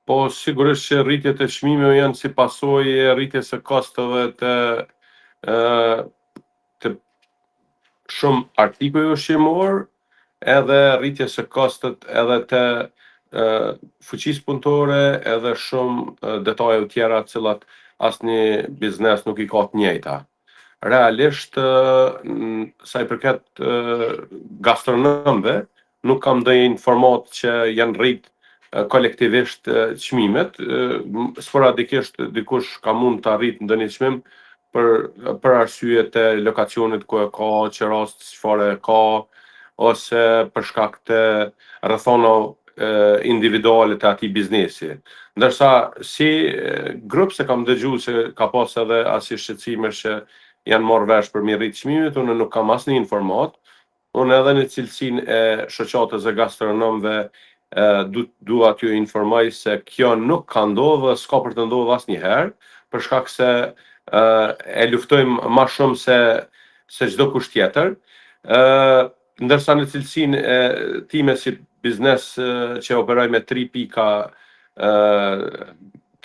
Po sigurisht që rritjet e çmimeve janë si pasojë e rritjes së kosteve të shumë artikujve ushqimor, edhe rritjes së kostet edhe të fuqisë punëtore, edhe shumë detaje tjera të cilat asnjë biznes nuk i ka të njëjta. Realisht, sa i përket gastronomëve, nuk kam ndonjë informat që janë rrit kolektivisht çmimet. Sporadikisht dikush ka mund të arrit ndonjë çmim për arsye të lokacionit ku e ka, që rast çfarë e ka, ose për shkak të rrethonave individuale të atij biznesi. Ndërsa si grup se kam dëgjuar se ka pas edhe asnjë shqetësime që janë marrë vesh për mi rrit çmimet, unë nuk kam asnjë informat. Unë edhe në cilësinë e shoqatës së gastronomëve dua t'ju informoj se kjo nuk ka ndodhur dhe s'ka për të ndodhur asnjëherë, për shkak se e luftojmë më shumë se çdo kush tjetër. Ndërsa në cilësinë e time si biznes që operoj me 3 pika,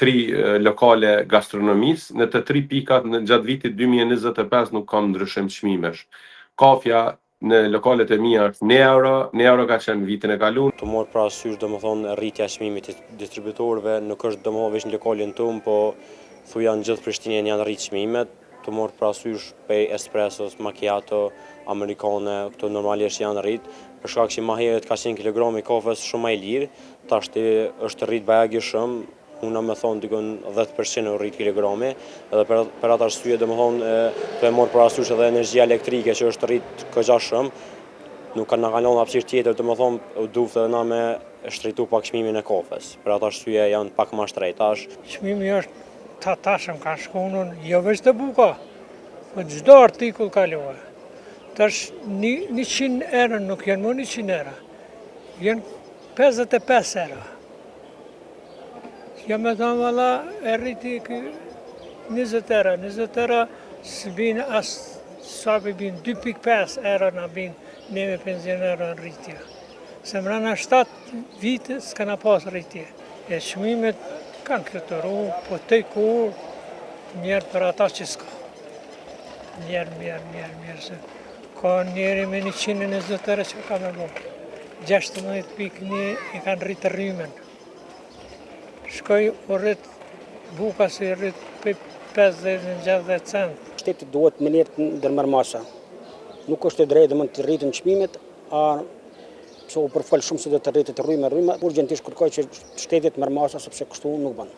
3 lokale gastronomisë, në të 3 pikat në gjatë vitit 2025 nuk kam ndryshim çmimesh. Kafja në lokalet e mia është 1 euro ka qenë vitin e kaluar. Të morë parasysh domethënë rritja e çmimit të distribuitorëve nuk është domosdoshmë vetëm në lokalin tonë, po thuja në gjithë Prishtinën janë rrit çmimet. Të morë parasysh pej espressos, macchiato, amerikane, këto normalisht janë rrit, për shkak që më herët ka qenë kilogrami i kafes shumë më i lirë, tashti është rrit bajagi shumë. Unë me thonë dikon 10% u rrit kilogrami, edhe për atë arsye domethënë të e morë parasysh edhe energjia elektrike që është rrit këgja shumë, nuk ka na kalon hapësirë tjetër, domethënë u duhet edhe na me shtrejtu pak çmimin e kafes. Për atë arsye janë pak më shtrejtash. Çmimi është tashëm ka shkuar jo vetëm buka, po çdo artikull kaloi. Tash 100 euro nuk janë më 100 euro. Janë 55 euro. Ja me thonë valla e rriti 20 euro. 20 euro s'bin as sa bin 2.5 euro na bin neve pensionerë në rritje. Se mrena 7 vite s'kana pas rritje. E çmimet kanë këtëru, po të kur njerë për ata që s'ka. Njerë, se ka njeri me 120 euro që ka me bo. 16.1 i kanë rritë rrymen. Shkoj u rrit buka si rrit për 50-60 cent. Shteti duhet me letë ndërmarr masa. Nuk është e drejtë më të rritën çmimet, pse u përfol shumë se do të rritet rrymë, urgjentisht kërkoj që shteti të marrë masa sepse kështu nuk bën.